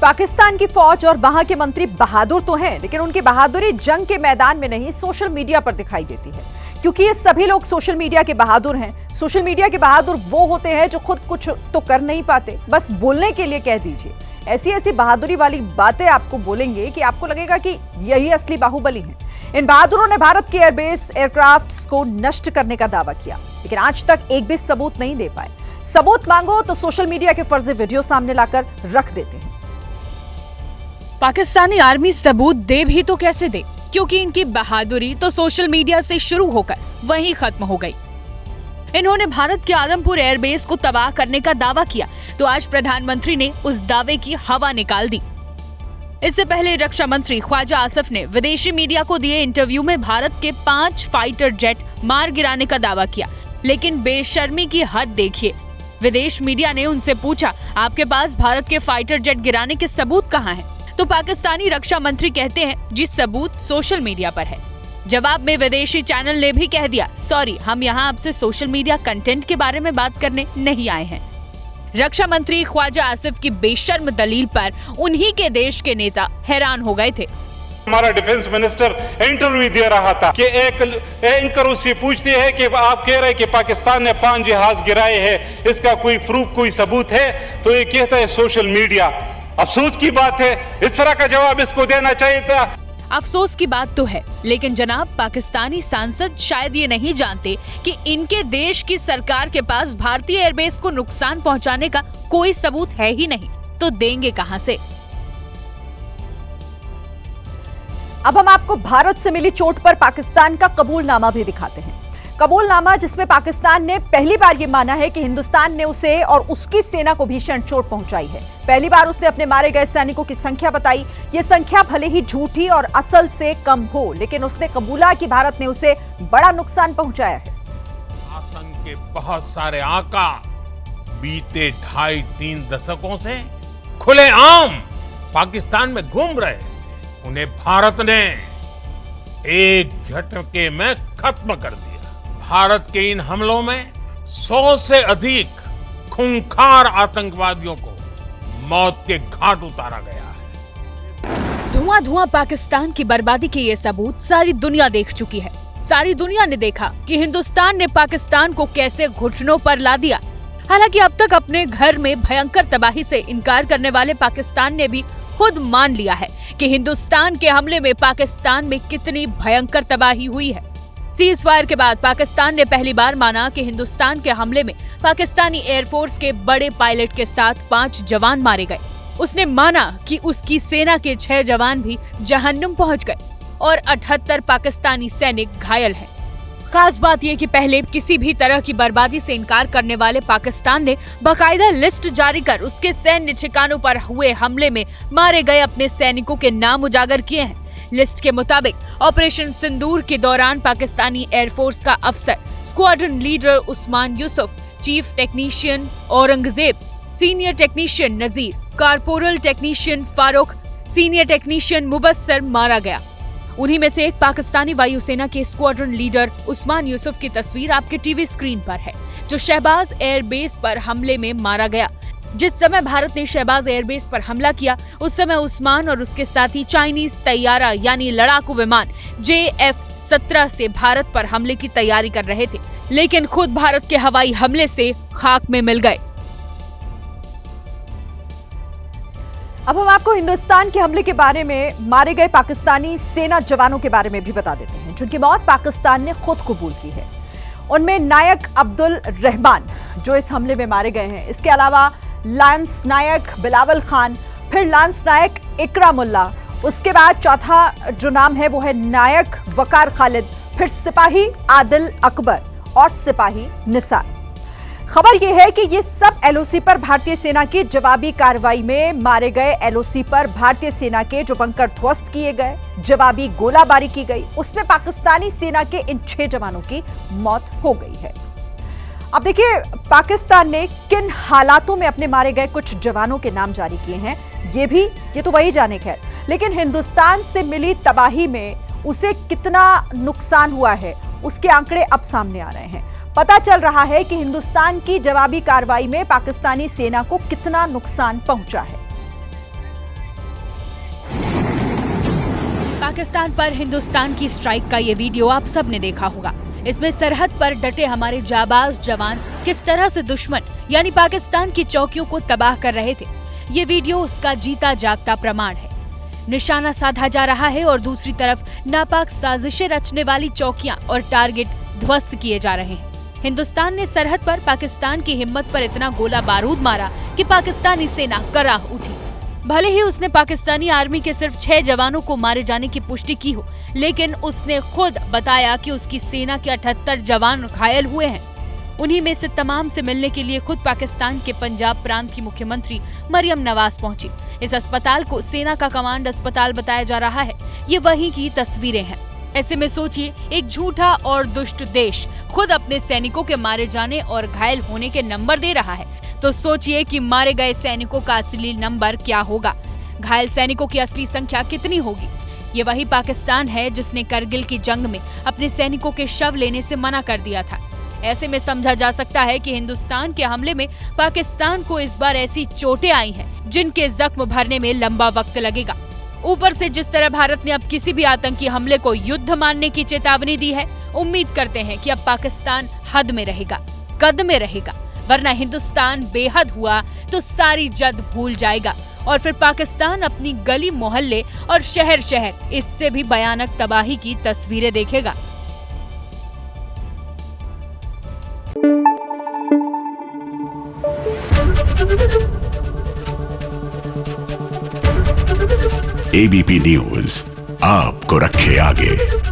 पाकिस्तान की फौज और वहां के मंत्री बहादुर तो हैं, लेकिन उनकी बहादुरी जंग के मैदान में नहीं, सोशल मीडिया पर दिखाई देती है। क्योंकि ये सभी लोग सोशल मीडिया के बहादुर हैं। सोशल मीडिया के बहादुर वो होते हैं जो खुद कुछ तो कर नहीं पाते, बस बोलने के लिए कह दीजिए। ऐसी ऐसी बहादुरी वाली बातें आपको बोलेंगे कि आपको लगेगा कि यही असली बाहुबली हैं। इन बहादुरों ने भारत के एयरबेस एयरक्राफ्ट्स को नष्ट करने का दावा किया, लेकिन आज तक एक भी सबूत नहीं दे पाए। सबूत मांगो तो सोशल मीडिया के फर्जी वीडियो सामने लाकर रख देते हैं। पाकिस्तानी आर्मी सबूत दे भी तो कैसे दे, क्योंकि इनकी बहादुरी तो सोशल मीडिया से शुरू होकर वहीं खत्म हो गई। इन्होंने भारत के आदमपुर एयरबेस को तबाह करने का दावा किया, तो आज प्रधानमंत्री ने उस दावे की हवा निकाल दी। इससे पहले रक्षा मंत्री ख्वाजा आसिफ ने विदेशी मीडिया को दिए इंटरव्यू में भारत के 5 फाइटर जेट मार गिराने का दावा किया, लेकिन बेशर्मी की हद देखिए। विदेश मीडिया ने उनसे पूछा, आपके पास भारत के फाइटर जेट गिराने के सबूत कहाँ हैं? तो पाकिस्तानी रक्षा मंत्री कहते हैं, जी सबूत सोशल मीडिया पर है। जवाब में विदेशी चैनल ने भी कह दिया, सॉरी, हम यहाँ आपसे सोशल मीडिया कंटेंट के बारे में बात करने नहीं आए हैं। रक्षा मंत्री ख्वाजा आसिफ की बेशर्म दलील पर उन्हीं के देश के नेता हैरान हो गए थे। हमारा डिफेंस मिनिस्टर इंटरव्यू दे रहा था कि एक एंकर उससे पूछते हैं कि आप कह रहे हैं कि पाकिस्तान ने 5 जहाज गिराए हैं, इसका कोई प्रूफ, कोई सबूत है? तो ये कहता है सोशल मीडिया। अफसोस की बात है, इस तरह का जवाब इसको देना चाहिए था। अफसोस की बात तो है, लेकिन जनाब पाकिस्तानी सांसद शायद ये नहीं जानते कि इनके देश की सरकार के पास भारतीय एयरबेस को नुकसान पहुंचाने का कोई सबूत है ही नहीं, तो देंगे कहां से? अब हम आपको भारत से मिली चोट पर पाकिस्तान का कबूलनामा भी दिखाते हैं। कबूलनामा जिसमें पाकिस्तान ने पहली बार ये माना है कि हिंदुस्तान ने उसे और उसकी सेना को भीषण चोट पहुंचाई है। पहली बार उसने अपने मारे गए सैनिकों की संख्या बताई। ये संख्या भले ही झूठी और असल से कम हो, लेकिन उसने कबूला कि भारत ने उसे बड़ा नुकसान पहुंचाया है। आतंक के बहुत सारे आका बीते 2.5-3 दशकों से खुलेआम पाकिस्तान में घूम रहे थे। उन्हें भारत ने एक झटके में खत्म कर दिया। भारत के इन हमलों में 100 से अधिक खूंखार आतंकवादियों को मौत के घाट उतारा गया है। धुआं धुआं पाकिस्तान की बर्बादी के ये सबूत सारी दुनिया देख चुकी है। सारी दुनिया ने देखा कि हिंदुस्तान ने पाकिस्तान को कैसे घुटनों पर ला दिया। हालांकि अब तक अपने घर में भयंकर तबाही से इनकार करने वाले पाकिस्तान ने भी खुद मान लिया है कि हिंदुस्तान के हमले में पाकिस्तान में कितनी भयंकर तबाही हुई है। सीज फायर के बाद पाकिस्तान ने पहली बार माना कि हिंदुस्तान के हमले में पाकिस्तानी एयरफोर्स के बड़े पायलट के साथ 5 जवान मारे गए। उसने माना कि उसकी सेना के 6 जवान भी जहन्नुम पहुंच गए और 78 पाकिस्तानी सैनिक घायल हैं। खास बात यह कि पहले किसी भी तरह की बर्बादी से इनकार करने वाले पाकिस्तान ने बाकायदा लिस्ट जारी कर उसके सैन्य ठिकानों पर हुए हमले में मारे गए अपने सैनिकों के नाम उजागर किए हैं। लिस्ट के मुताबिक ऑपरेशन सिंदूर के दौरान पाकिस्तानी एयरफोर्स का अफसर squadron leader Usman Yusuf, chief technician Aurangzeb, senior technician Nazir, corporal technician Farooq, senior technician Mubassar मारा गया। उन्हीं में से एक पाकिस्तानी वायुसेना के स्क्वाड्रन लीडर उस्मान यूसुफ की तस्वीर आपके टीवी स्क्रीन पर है, जो शहबाज एयरबेस पर हमले में मारा गया। जिस समय भारत ने शहबाज एयरबेस पर हमला किया, उस समय उस्मान और उसके साथी चाइनीज तैयारा यानी लड़ाकू विमान JF-17 से भारत पर हमले की तैयारी कर रहे थे, लेकिन खुद भारत के हवाई हमले से खाक में मिल गए। अब हम आपको हिंदुस्तान के हमले के बारे में मारे गए पाकिस्तानी सेना जवानों के बारे में भी बता देते हैं, जिनकी मौत पाकिस्तान ने खुद कबूल की है। उनमें नायक अब्दुल रहमान जो इस हमले में मारे गए हैं, इसके अलावा लांस नायक बिलावल खान, फिर लांस नायक इकरामुल्ला, उसके बाद चौथा जो नाम है वो है नायक वकार खालिद, फिर सिपाही आदिल अकबर और सिपाही निसार। खबर यह है कि ये सब LOC पर भारतीय सेना की जवाबी कार्रवाई में मारे गए। LOC पर भारतीय सेना के जो बंकर ध्वस्त किए गए, जवाबी गोलाबारी की गई, उसमें पाकिस्तानी सेना के इन 6 जवानों की मौत हो गई है। अब देखिए पाकिस्तान ने किन हालातों में अपने मारे गए कुछ जवानों के नाम जारी किए हैं, ये तो वही जाने खैर, लेकिन हिंदुस्तान से मिली तबाही में उसे कितना नुकसान हुआ है उसके आंकड़े अब सामने आ रहे हैं। पता चल रहा है कि हिंदुस्तान की जवाबी कार्रवाई में पाकिस्तानी सेना को कितना नुकसान पहुंचा है। पाकिस्तान पर हिंदुस्तान की स्ट्राइक का ये वीडियो आप सब ने देखा होगा। इसमें सरहद पर डटे हमारे जाबाज जवान किस तरह से दुश्मन यानी पाकिस्तान की चौकियों को तबाह कर रहे थे। ये वीडियो उसका जीता जागता प्रमाण है। निशाना साधा जा रहा है और दूसरी तरफ नापाक साजिशें रचने वाली चौकियां और टारगेट ध्वस्त किए जा रहे हैं। हिंदुस्तान ने सरहद पर पाकिस्तान की हिम्मत पर इतना गोला बारूद मारा कि पाकिस्तानी सेना कराह उठी। भले ही उसने पाकिस्तानी आर्मी के सिर्फ 6 जवानों को मारे जाने की पुष्टि की हो, लेकिन उसने खुद बताया कि उसकी सेना के 78 जवान घायल हुए हैं। उन्हीं में से तमाम से मिलने के लिए खुद पाकिस्तान के पंजाब प्रांत की मुख्यमंत्री मरियम नवाज पहुंची। इस अस्पताल को सेना का कमांड अस्पताल बताया जा रहा है। ये वहीं की तस्वीरें हैं। ऐसे में सोचिए, एक झूठा और दुष्ट देश खुद अपने सैनिकों के मारे जाने और घायल होने के नंबर दे रहा है, तो सोचिए कि मारे गए सैनिकों का असली नंबर क्या होगा, घायल सैनिकों की असली संख्या कितनी होगी। ये वही पाकिस्तान है जिसने करगिल की जंग में अपने सैनिकों के शव लेने से मना कर दिया था। ऐसे में समझा जा सकता है कि हिंदुस्तान के हमले में पाकिस्तान को इस बार ऐसी चोटें आई हैं जिनके जख्म भरने में लंबा वक्त लगेगा। ऊपर से जिस तरह भारत ने अब किसी भी आतंकी हमले को युद्ध मानने की चेतावनी दी है, उम्मीद करते हैं कि अब पाकिस्तान हद में रहेगा, कद में रहेगा, वरना हिंदुस्तान बेहद हुआ तो सारी जद भूल जाएगा और फिर पाकिस्तान अपनी गली मोहल्ले और शहर शहर इससे भी भयानक तबाही की तस्वीरें देखेगा। एबीपी न्यूज आपको रखे आगे।